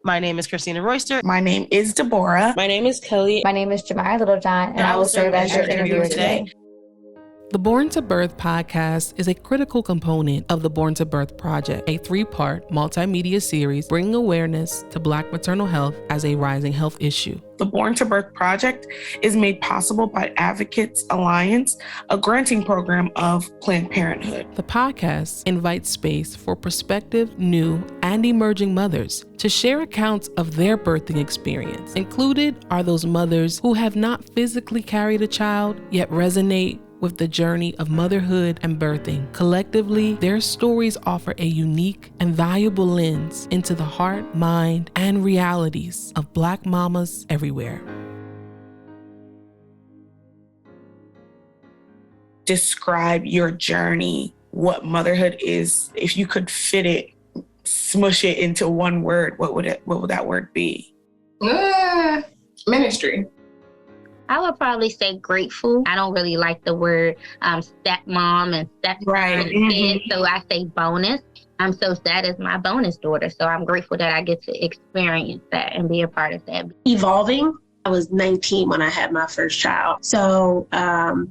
My name is Christina Royster. My name is Deborah. My name is Kelly. My name is Jemiah Littlejohn, and I will serve as your interviewer today. The Born to Birth podcast is a critical component of the Born to Birth Project, a 3-part multimedia series bringing awareness to Black maternal health as a rising health issue. The Born to Birth Project is made possible by Advocates Alliance, a granting program of Planned Parenthood. The podcast invites space for prospective, new, and emerging mothers to share accounts of their birthing experience. Included are those mothers who have not physically carried a child, yet resonate with the journey of motherhood and birthing. Collectively, their stories offer a unique and valuable lens into the heart, mind, and realities of Black mamas everywhere. Describe your journey, what motherhood is. If you could fit it, smush it into one word, what would that word be? Ministry. I would probably say grateful. I don't really like the word stepmom and stepson. Right. Mm-hmm. So I say bonus. So that is my bonus daughter. So I'm grateful that I get to experience that and be a part of that. Evolving. I was 19 when I had my first child. So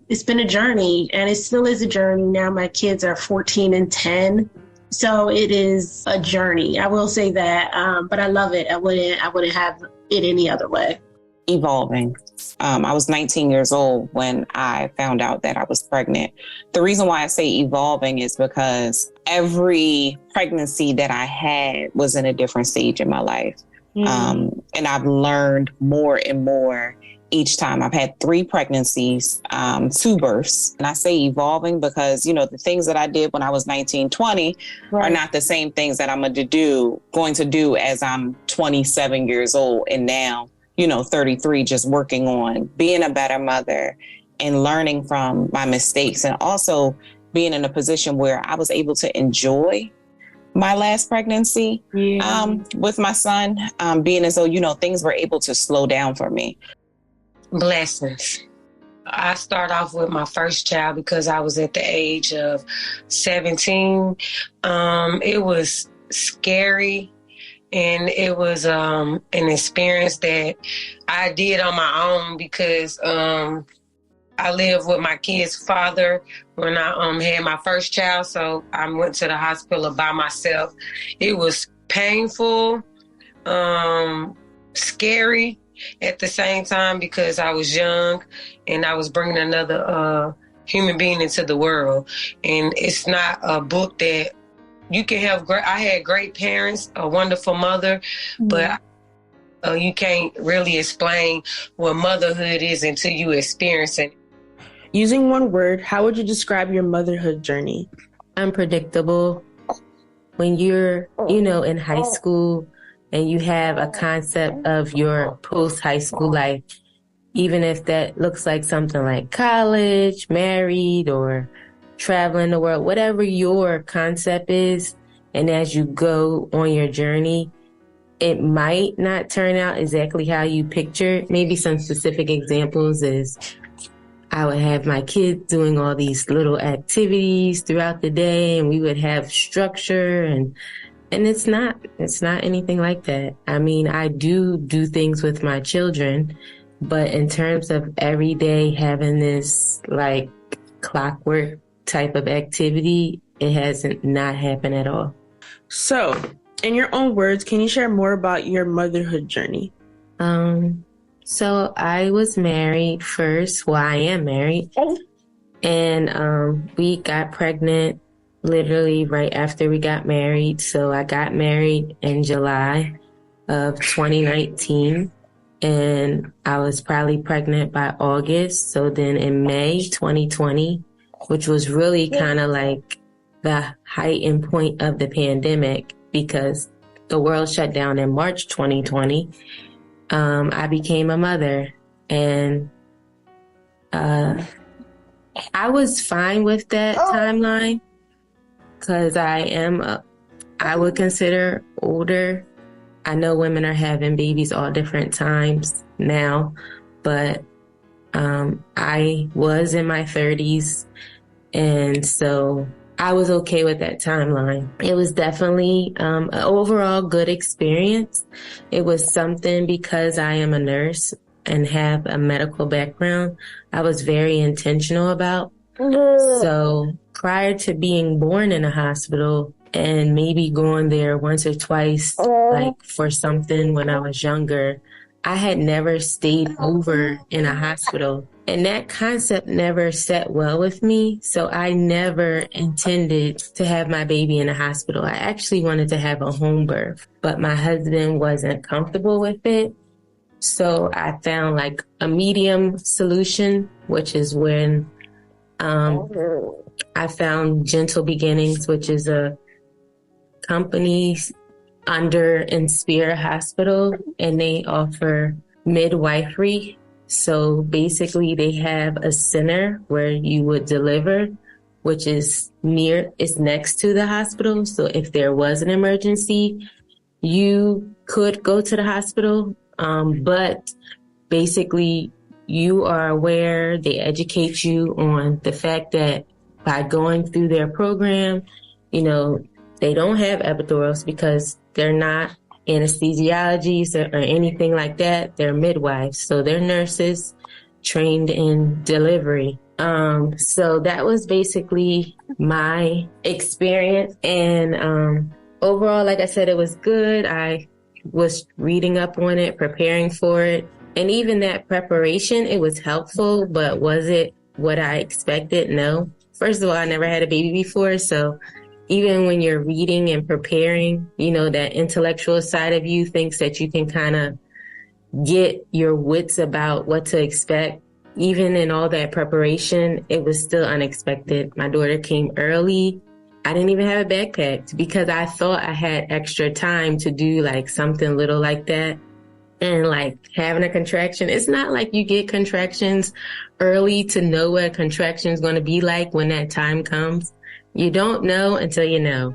it's been a journey, and it still is a journey. Now my kids are 14 and 10. So it is a journey. I will say that, but I love it. I wouldn't have it any other way. Evolving. I was 19 years old when I found out that I was pregnant. The reason why I say evolving is because every pregnancy that I had was in a different stage in my life. Mm-hmm. And I've learned more and more each time. I've had 3 pregnancies, 2 births. And I say evolving because, the things that I did when I was 19, 20 are not the same things that I'm going to do as I'm 27 years old. And now, 33, just working on being a better mother and learning from my mistakes, and also being in a position where I was able to enjoy my last pregnancy with my son, being as though, things were able to slow down for me. Blessings. I start off with my first child because I was at the age of 17. It was scary. And it was an experience that I did on my own because I lived with my kid's father when I had my first child. So I went to the hospital by myself. It was painful, scary at the same time because I was young and I was bringing another human being into the world. And it's not a book that you can have. I had great parents, a wonderful mother, but you can't really explain what motherhood is until you experience it. Using one word, how would you describe your motherhood journey? Unpredictable. When you're, in high school and you have a concept of your post-high school life, even if that looks like something like college, married, or traveling the world, whatever your concept is, and as you go on your journey, it might not turn out exactly how you picture. Maybe some specific examples is I would have my kids doing all these little activities throughout the day, and we would have structure, and it's not anything like that. I mean, I do things with my children, but in terms of every day having this like clockwork type of activity, it hasn't not happened at all. So, in your own words, can you share more about your motherhood journey? So I was married first. Well, I am married. And we got pregnant literally right after we got married. So I got married in July of 2019. And I was probably pregnant by August. So then in May 2020, which was really kind of like the heightened point of the pandemic because the world shut down in March 2020, I became a mother. And I was fine with that timeline because I would consider older. I know women are having babies all different times now, but I was in my 30s. And so I was okay with that timeline. It was definitely an overall good experience. It was something because I am a nurse and have a medical background, I was very intentional about. So prior to being born in a hospital and maybe going there once or twice, like for something when I was younger, I had never stayed over in a hospital. And that concept never sat well with me. So I never intended to have my baby in a hospital. I actually wanted to have a home birth, but my husband wasn't comfortable with it. So I found like a medium solution, which is when I found Gentle Beginnings, which is a company under Inspire Hospital, and they offer midwifery. So basically they have a center where you would deliver, which is next to the hospital. So if there was an emergency, you could go to the hospital. But basically you are aware, they educate you on the fact that by going through their program, they don't have epidurals because they're not anesthesiologists or anything like that. They're midwives. So they're nurses trained in delivery. So that was basically my experience. And overall, like I said, it was good. I was reading up on it, preparing for it. And even that preparation, it was helpful, but was it what I expected? No. First of all, I never had a baby before. So even when you're reading and preparing, that intellectual side of you thinks that you can kind of get your wits about what to expect. Even in all that preparation, it was still unexpected. My daughter came early. I didn't even have a backpack because I thought I had extra time to do like something little like that. And like having a contraction, it's not like you get contractions early to know what a contraction is going to be like when that time comes. You don't know until you know.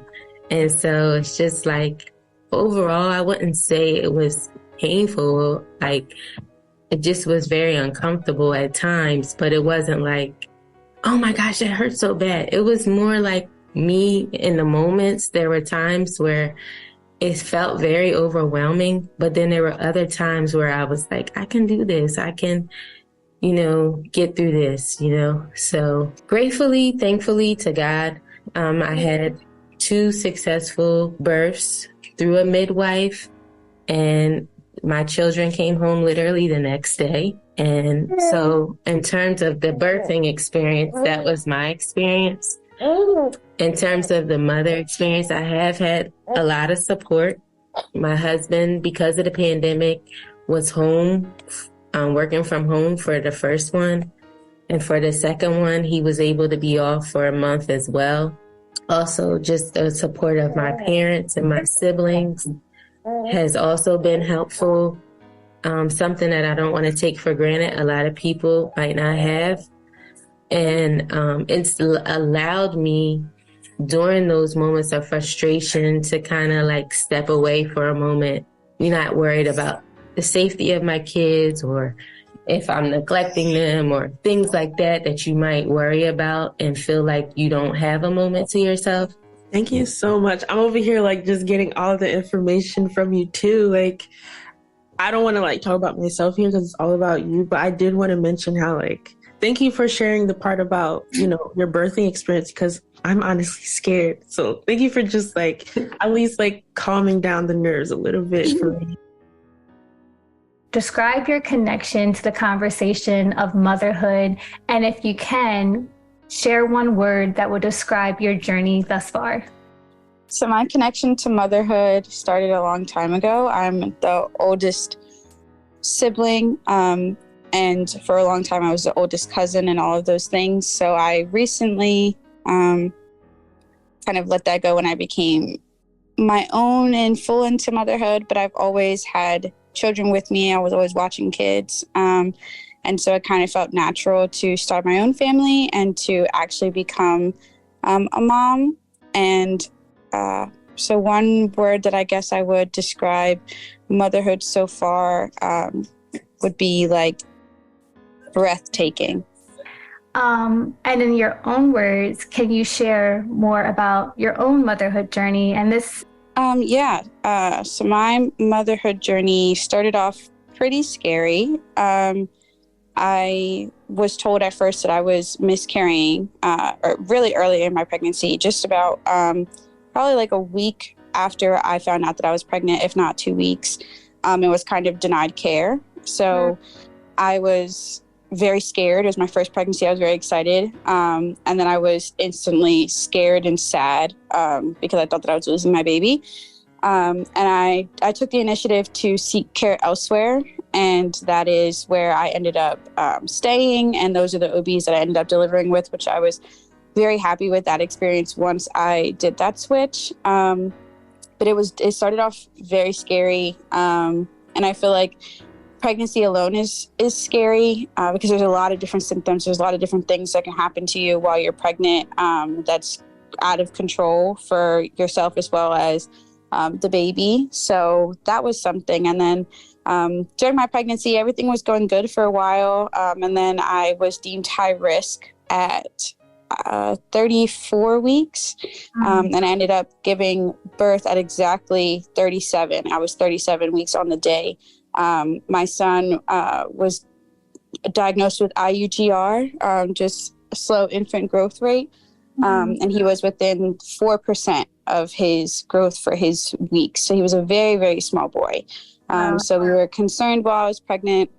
And so it's just like, overall, I wouldn't say it was painful. Like, it just was very uncomfortable at times, but it wasn't like, oh my gosh, it hurt so bad. It was more like me in the moments. There were times where it felt very overwhelming, but then there were other times where I was like, I can do this. I can, get through this, So gratefully, thankfully to God, I had 2 successful births through a midwife, and my children came home literally the next day. And so in terms of the birthing experience, that was my experience. In terms of the mother experience, I have had a lot of support. My husband, because of the pandemic, was home, working from home for the first one. And for the second one, he was able to be off for a month as well. Also, just the support of my parents and my siblings has also been helpful. Something that I don't want to take for granted. A lot of people might not have. And it's allowed me during those moments of frustration to kind of like step away for a moment. You're not worried about the safety of my kids or if I'm neglecting them or things like that you might worry about and feel like you don't have a moment to yourself. Thank you so much. I'm over here like just getting all the information from you too. Like, I don't want to like talk about myself here because it's all about you, but I did want to mention how like, thank you for sharing the part about, your birthing experience because I'm honestly scared. So thank you for just like, at least like calming down the nerves a little bit for me. Describe your connection to the conversation of motherhood. And if you can, share one word that would describe your journey thus far. So my connection to motherhood started a long time ago. I'm the oldest sibling. And for a long time, I was the oldest cousin and all of those things. So I recently kind of let that go when I became my own and full into motherhood. But I've always had children with me. I was always watching kids. And so it kind of felt natural to start my own family and to actually become a mom. And so one word that I guess I would describe motherhood so far would be like breathtaking. And in your own words, can you share more about your own motherhood journey? And this. So my motherhood journey started off pretty scary. I was told at first that I was miscarrying, or really early in my pregnancy, just about probably like a week after I found out that I was pregnant, if not 2 weeks. It was kind of denied care. So I was very scared. It was my first pregnancy. I was very excited. And then I was instantly scared and sad because I thought that I was losing my baby. And I took the initiative to seek care elsewhere. And that is where I ended up staying. And those are the OBs that I ended up delivering with, which I was very happy with that experience once I did that switch. But it started off very scary. And I feel like pregnancy alone is scary because there's a lot of different symptoms. There's a lot of different things that can happen to you while you're pregnant that's out of control for yourself as well as the baby. So that was something. And then during my pregnancy, everything was going good for a while. And then I was deemed high risk at 34 weeks. And I ended up giving birth at exactly 37. I was 37 weeks on the day. My son was diagnosed with IUGR, just a slow infant growth rate. And he was within 4% of his growth for his weeks. So he was a very, very small boy. So we were concerned while I was pregnant.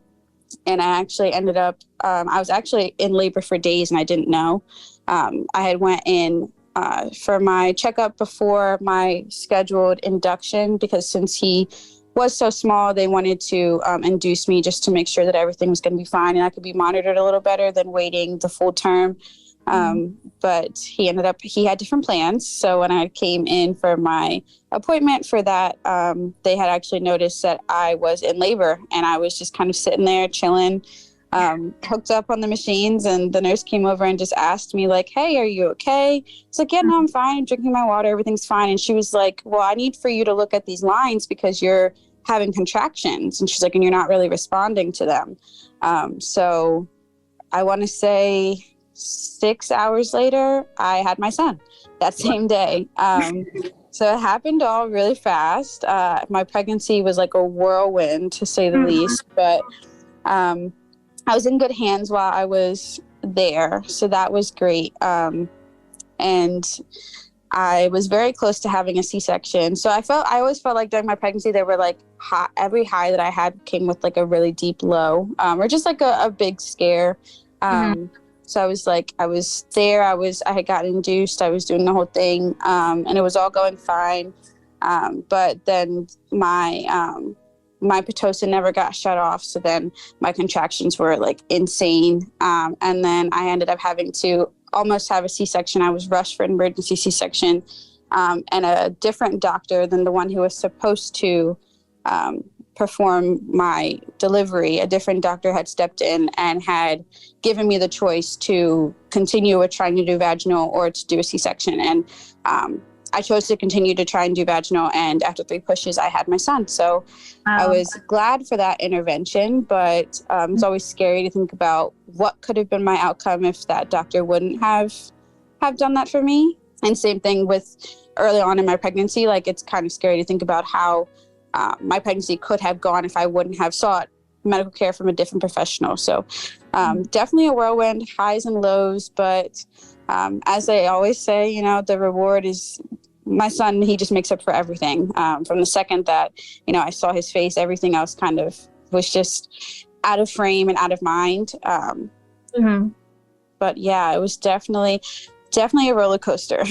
And I actually ended up, I was actually in labor for days and I didn't know. I had went in for my checkup before my scheduled induction because since he was so small, they wanted to induce me just to make sure that everything was going to be fine and I could be monitored a little better than waiting the full term. But he had different plans. So when I came in for my appointment for that, they had actually noticed that I was in labor and I was just kind of sitting there chilling, hooked up on the machines. And the nurse came over and just asked me like, "Hey, are you okay?" It's like, "Yeah, no, I'm fine. I'm drinking my water. Everything's fine." And she was like, "Well, I need for you to look at these lines because you're having contractions." And she's like, "And you're not really responding to them." So I want to say 6 hours later, I had my son that same day. So it happened all really fast. My pregnancy was like a whirlwind, to say the least, but I was in good hands while I was there. So that was great. And I was very close to having a C-section. So I always felt like during my pregnancy, there were like every high that I had came with like a really deep low, or just like a big scare. So I was there, I had gotten induced, I was doing the whole thing, and it was all going fine. But then my Pitocin never got shut off. So then my contractions were like insane. And then I ended up having to almost have a C-section. I was rushed for an emergency C-section, and a different doctor than the one who was supposed to perform my delivery, a different doctor had stepped in and had given me the choice to continue with trying to do vaginal or to do a C-section. And I chose to continue to try and do vaginal. And after 3 pushes, I had my son. So I was glad for that intervention, but it's always scary to think about what could have been my outcome if that doctor wouldn't have done that for me. And same thing with early on in my pregnancy, like it's kind of scary to think about how my pregnancy could have gone if I wouldn't have sought medical care from a different professional. So definitely a whirlwind, highs and lows. But as I always say, the reward is my son. He just makes up for everything. From the second that, I saw his face, everything else kind of was just out of frame and out of mind. But yeah, it was definitely a roller coaster.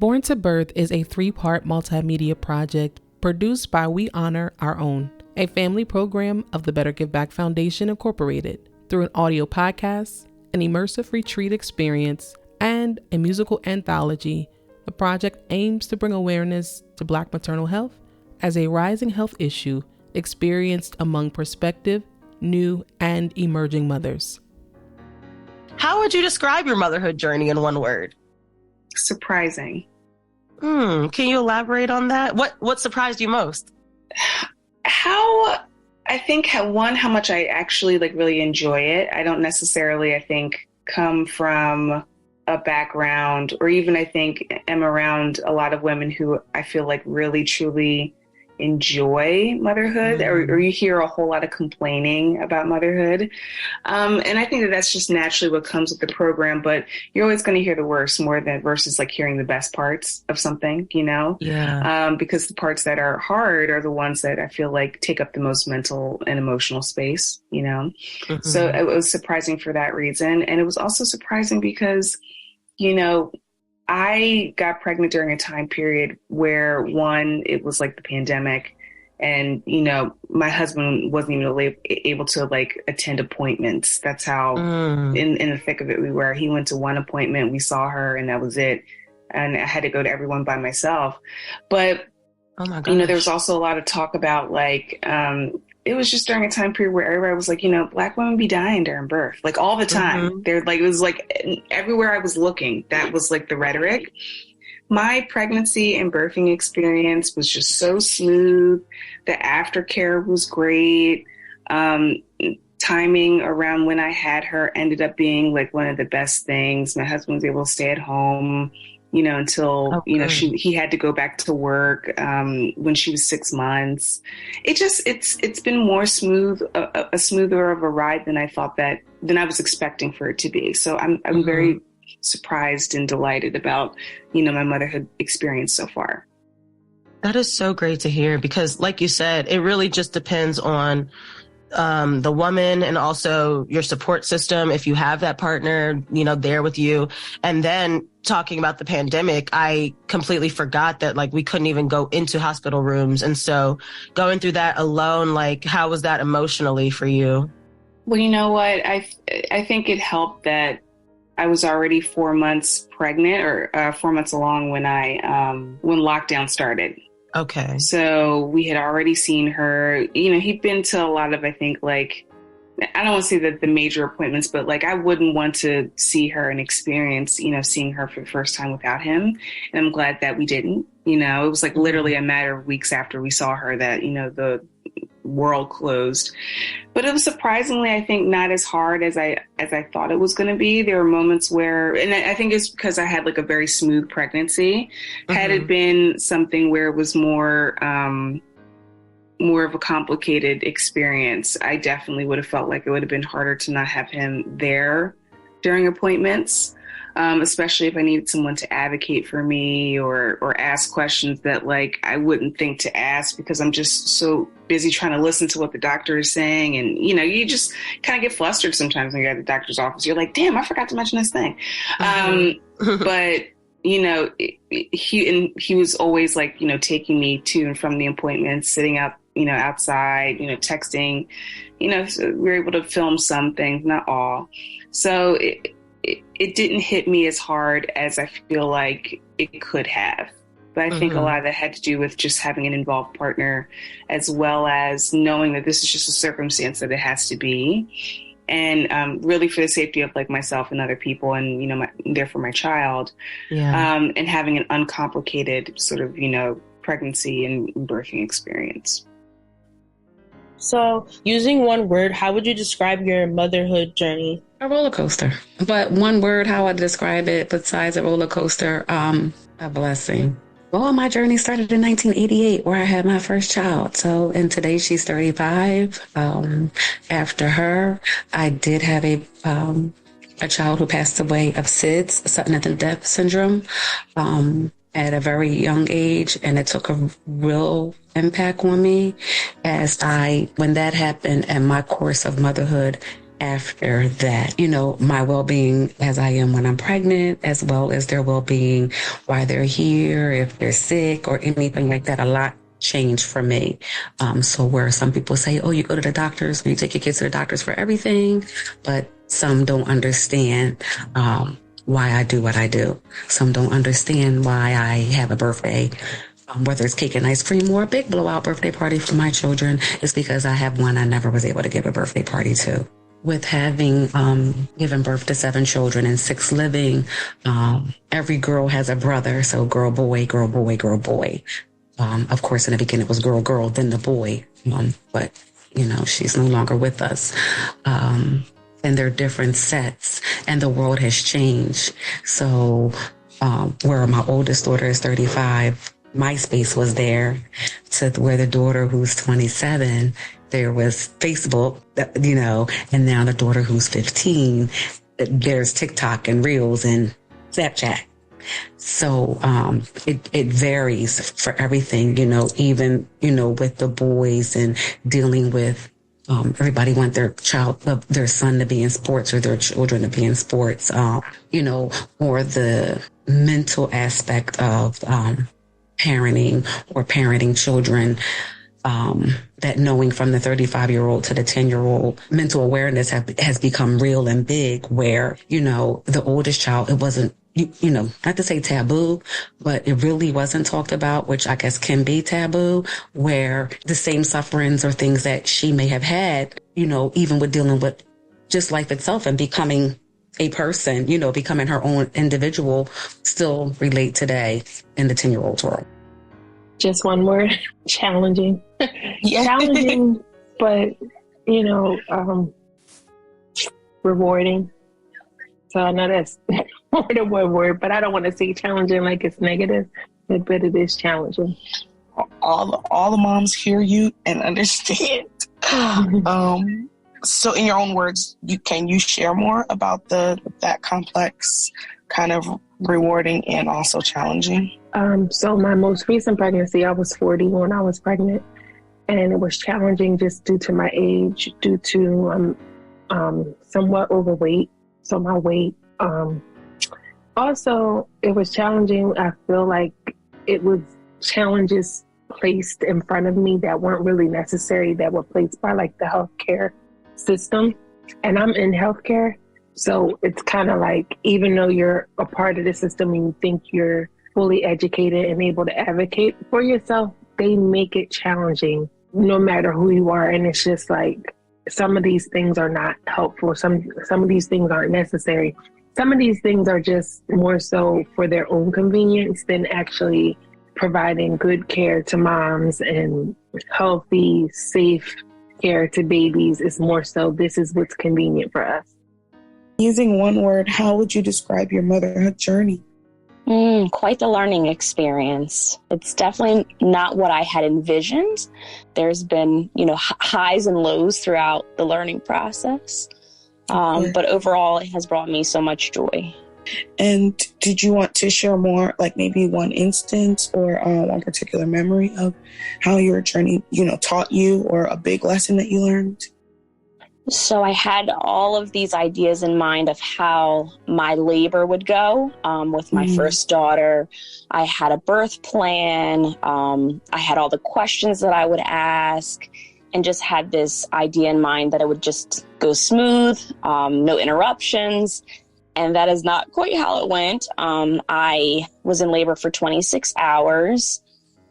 Born to Birth is a 3-part multimedia project produced by We Honor Our Own, a family program of the Better Giveback Foundation Incorporated. Through an audio podcast, an immersive retreat experience, and a musical anthology, the project aims to bring awareness to Black maternal health as a rising health issue experienced among prospective, new, and emerging mothers. How would you describe your motherhood journey in one word? Surprising. Can you elaborate on that? What surprised you most? How I think how much I actually like really enjoy it. I don't necessarily, I think, come from a background, or even I think am around a lot of women who I feel like really truly enjoy motherhood, or you hear a whole lot of complaining about motherhood. And I think that that's just naturally what comes with the program, but you're always going to hear the worst more than versus like hearing the best parts of something, you know? Yeah. Because the parts that are hard are the ones that I feel like take up the most mental and emotional space, you know? Mm-hmm. So it was surprising for that reason. And it was also surprising because, you know, I got pregnant during a time period where, one, it was like the pandemic, and, you know, my husband wasn't even able to like attend appointments. That's how in the thick of it we were. He went to one appointment, we saw her, and that was it. And I had to go to everyone by myself. But, oh my gosh, you know, there was also a lot of talk about like, it was just during a time period where everybody was like, you know, Black women be dying during birth, like all the time. They're like, it was like everywhere I was looking, that was like the rhetoric. My pregnancy and birthing experience was just so smooth. The aftercare was great. Timing around when I had her ended up being like one of the best things. My husband was able to stay at home, you know, until, you know, he had to go back to work when she was 6 months. It's been more smooth, a smoother of a ride than I was expecting for it to be. So I'm very surprised and delighted about, you know, my motherhood experience so far. That is so great to hear, because like you said, it really just depends on the woman and also your support system. If you have that partner, you know, there with you. And then talking about the pandemic, I completely forgot that like we couldn't even go into hospital rooms. And so going through that alone, like how was that emotionally for you? Well, you know what? I think it helped that I was already 4 months pregnant, or 4 months along when when lockdown started. Okay. So we had already seen her, you know, he'd been to a lot of, I think, like, I don't want to say that the major appointments, but like, I wouldn't want to see her and experience, you know, seeing her for the first time without him. And I'm glad that we didn't, you know, it was like literally a matter of weeks after we saw her that, you know, the world closed. But it was surprisingly, I think, not as hard as I thought it was going to be. There were moments where, and I think it's because I had like a very smooth pregnancy. Had it been something where it was more of a complicated experience, I definitely would have felt like it would have been harder to not have him there during appointments. Especially if I needed someone to advocate for me or ask questions that like I wouldn't think to ask because I'm just so busy trying to listen to what the doctor is saying. And, you know, you just kind of get flustered sometimes when you're at the doctor's office. You're like, damn, I forgot to mention this thing. But, you know, he was always like, you know, taking me to and from the appointments, sitting up, you know, outside, you know, texting, you know, so we were able to film some things, not all. So it didn't hit me as hard as I feel like it could have. But I think a lot of that had to do with just having an involved partner, as well as knowing that this is just a circumstance that it has to be. And really for the safety of like myself and other people and, you know, therefore my child, and having an uncomplicated sort of, you know, pregnancy and birthing experience. So, using one word, how would you describe your motherhood journey? A roller coaster. But one word, how I describe it besides a roller coaster, a blessing. Well, my journey started in 1988 where I had my first child. So, and today she's 35. After her, I did have a child who passed away of SIDS, sudden death syndrome, at a very young age. And it took a real impact on me when that happened, and my course of motherhood after that, you know, my well-being as I am when I'm pregnant, as well as their well-being while they're here, if they're sick or anything like that, a lot changed for me. So where some people say, oh, you go to the doctors, you take your kids to the doctors for everything, but some don't understand why I do what I do. Some don't understand why I have a birthday. Whether it's cake and ice cream or a big blowout birthday party for my children, is because I have one I never was able to give a birthday party to. With having given birth to 7 children and 6 living, every girl has a brother. So girl, boy, girl, boy, girl, boy. Of course, in the beginning it was girl, girl, then the boy. But she's no longer with us. And they're different sets, and the world has changed. So where my oldest daughter is 35, MySpace was there, to where the daughter who's 27, there was Facebook, and now the daughter who's 15, there's TikTok and Reels and Snapchat. So it varies for everything, even, with the boys and dealing with everybody want their son to be in sports or their children to be in sports, or the mental aspect of parenting or parenting children. That knowing from the 35-year-old to the 10-year-old, mental awareness has become real and big, where, the oldest child, it wasn't, not to say taboo, but it really wasn't talked about, which I guess can be taboo, where the same sufferings or things that she may have had, even with dealing with just life itself and becoming a person, becoming her own individual, still relate today in the 10-year-old's world. Just one word: challenging. Yeah. Challenging, but rewarding. So I know that's more than one word, but I don't want to say challenging like it's negative, but it is challenging. All the moms hear you and understand. So in your own words, can you share more about that complex kind of rewarding and also challenging? So my most recent pregnancy, I was 40 when I was pregnant, and it was challenging just due to my age, due to somewhat overweight. So my weight, also it was challenging. I feel like it was challenges placed in front of me that weren't really necessary, that were placed by like the healthcare system. And I'm in healthcare. So it's kind of like, even though you're a part of the system and you think you're fully educated and able to advocate for yourself, they make it challenging no matter who you are. And it's just like, some of these things are not helpful. Some of these things aren't necessary. Some of these things are just more so for their own convenience than actually providing good care to moms and healthy, safe care to babies. It's more so, this is what's convenient for us. Using one word, how would you describe your motherhood journey? Quite the learning experience. It's definitely not what I had envisioned. There's been, highs and lows throughout the learning process. But overall, it has brought me so much joy. And did you want to share more, like maybe one instance or one particular memory of how your journey, taught you, or a big lesson that you learned? So I had all of these ideas in mind of how my labor would go with my first daughter. I had a birth plan. I had all the questions that I would ask, and just had this idea in mind that it would just go smooth, no interruptions. And that is not quite how it went. I was in labor for 26 hours.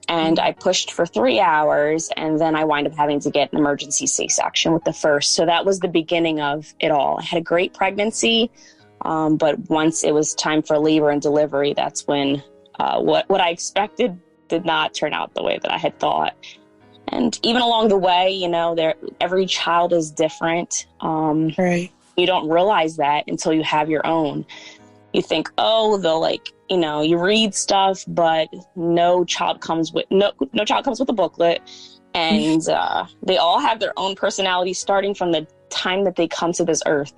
And I pushed for 3 hours, and then I wind up having to get an emergency C-section with the first. So that was the beginning of it all. I had a great pregnancy, but once it was time for labor and delivery, that's when what I expected did not turn out the way that I had thought. And even along the way, every child is different. Right. You don't realize that until you have your own. You think, they'll you read stuff, but no child comes with a booklet, and they all have their own personality starting from the time that they come to this earth.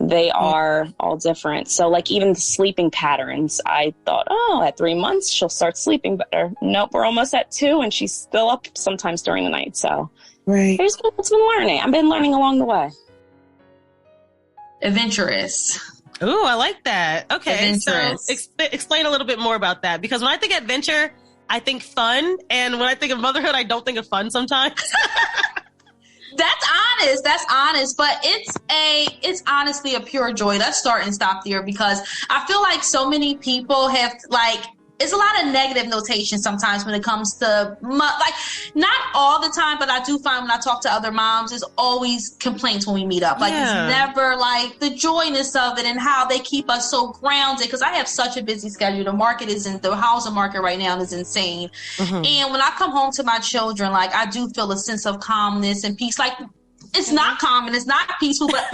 They are all different. So even the sleeping patterns, I thought, at 3 months she'll start sleeping better. Nope, we're almost at 2 and she's still up sometimes during the night. So it's been learning. I've been learning along the way. Adventurous. Ooh, I like that. Okay, Adventurous. So explain a little bit more about that, because when I think adventure, I think fun, and when I think of motherhood, I don't think of fun sometimes. That's honest, but it's honestly a pure joy. Let's start and stop there, because I feel like so many people have it's a lot of negative notation sometimes when it comes to like, not all the time, but I do find when I talk to other moms, there's always complaints when we meet up. Like it's never like the joyness of it and how they keep us so grounded, because I have such a busy schedule. The housing market right now is insane. And when I come home to my children, like I do feel a sense of calmness and peace. Like it's not calm and it's not peaceful, but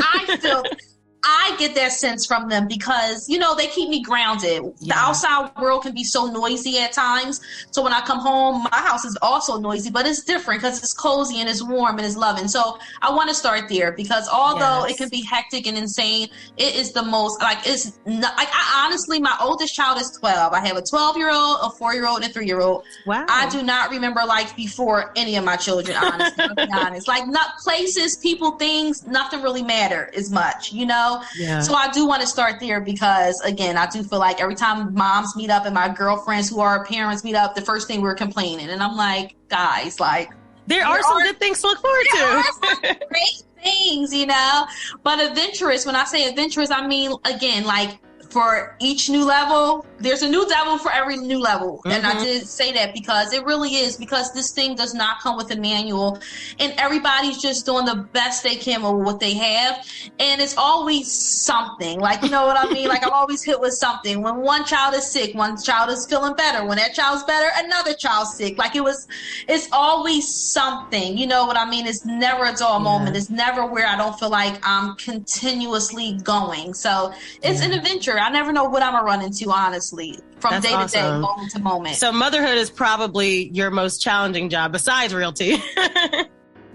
I get that sense from them because, you know, they keep me grounded. The outside world can be so noisy at times. So when I come home, my house is also noisy, but it's different because it's cozy and it's warm and it's loving. So I want to start there because although it can be hectic and insane, it is the most, like, it's not, like, I honestly, my oldest child is 12. I have a 12-year-old, a 4-year-old, and a 3-year-old. Wow. I do not remember life before any of my children, honestly, to be honest. Like, not places, people, things, nothing really matter as much, you know? Yeah. So I do want to start there because, again, I do feel like every time moms meet up and my girlfriends who are parents meet up, the first thing we're complaining. And I'm like, guys, like, there are some good things to look forward to. Great things, you know, but adventurous, when I say adventurous, I mean, again, like, for each new level, there's a new devil for every new level. And I did say that because it really is, because this thing does not come with a manual and everybody's just doing the best they can with what they have. And it's always something, like, you know what I mean? Like I'm always hit with something. When one child is sick, one child is feeling better. When that child's better, another child's sick. Like it's always something, you know what I mean? It's never a dull moment. It's never where I don't feel like I'm continuously going. So it's an adventure. I never know what I'm gonna run into, honestly, from day to day, moment to moment. So motherhood is probably your most challenging job besides realty.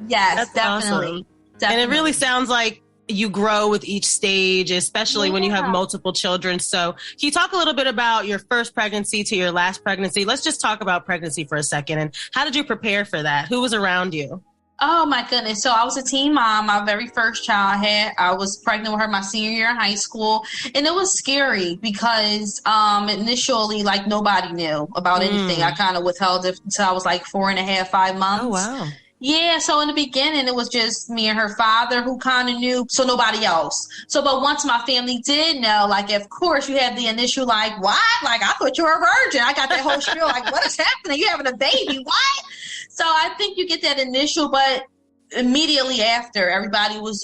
Yes, that's definitely. And it really sounds like you grow with each stage, especially when you have multiple children. So can you talk a little bit about your first pregnancy to your last pregnancy? Let's just talk about pregnancy for a second. And how did you prepare for that? Who was around you? Oh my goodness. So I was a teen mom. My very first child I was pregnant with her my senior year in high school. And it was scary because initially, like, nobody knew about anything. I kind of withheld it until I was like 4.5, 5 months. Oh, wow. Yeah, so in the beginning, it was just me and her father who kind of knew, so nobody else. So, but once my family did know, like, of course, you have the initial, like, what? Like, I thought you were a virgin. I got that whole spiel, like, what is happening? You having a baby? What? So I think you get that initial, but immediately after,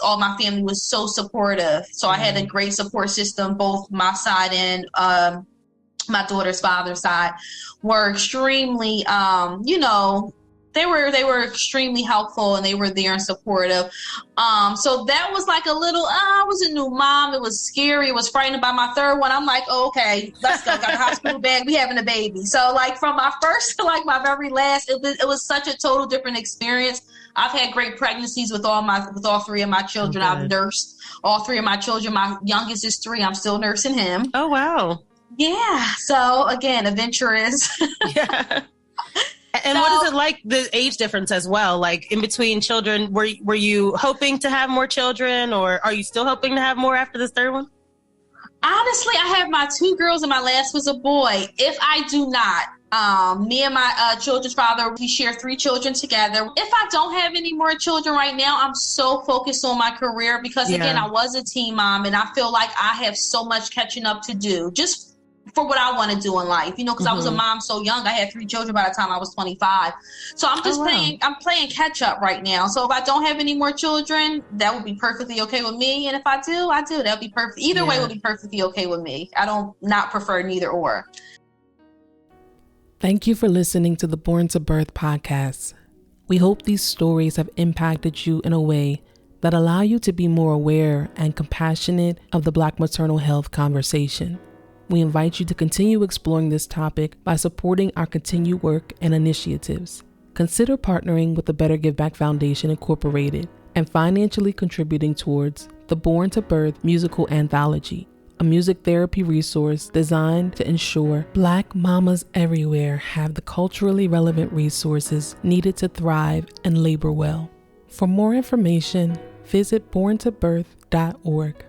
all my family was so supportive. So I had a great support system, both my side and my daughter's father's side were extremely, they were extremely helpful and they were there and supportive. So that was like a little, I was a new mom. It was scary. It was frightening. By my third one, I'm like, oh, okay, let's go. Got a hospital bag. We having a baby. So like from my first to like my very last, it was such a total different experience. I've had great pregnancies with all 3 of my children. Okay. I've nursed all 3 of my children. My youngest is 3. I'm still nursing him. Oh, wow. Yeah. So again, adventurous. Yeah. And what is it like, the age difference as well? Like in between children, were you hoping to have more children, or are you still hoping to have more after this third one? Honestly, I have my 2 girls and my last was a boy. If I do not, me and my children's father, we share 3 children together. If I don't have any more children right now, I'm so focused on my career because, again, I was a teen mom and I feel like I have so much catching up to do just for what I want to do in life, you know, because I was a mom so young. I had 3 children by the time I was 25. So I'm just I'm playing catch up right now. So if I don't have any more children, that would be perfectly okay with me. And if I do, I do. That'll be perfect. Either way would be perfectly okay with me. I don't not prefer neither or. Thank you for listening to the Born to Birth podcast. We hope these stories have impacted you in a way that allow you to be more aware and compassionate of the Black maternal health conversation. We invite you to continue exploring this topic by supporting our continued work and initiatives. Consider partnering with the Better Giveback Foundation Incorporated and financially contributing towards the Born to Birth musical anthology, a music therapy resource designed to ensure Black mamas everywhere have the culturally relevant resources needed to thrive and labor well. For more information, visit borntobirth.org.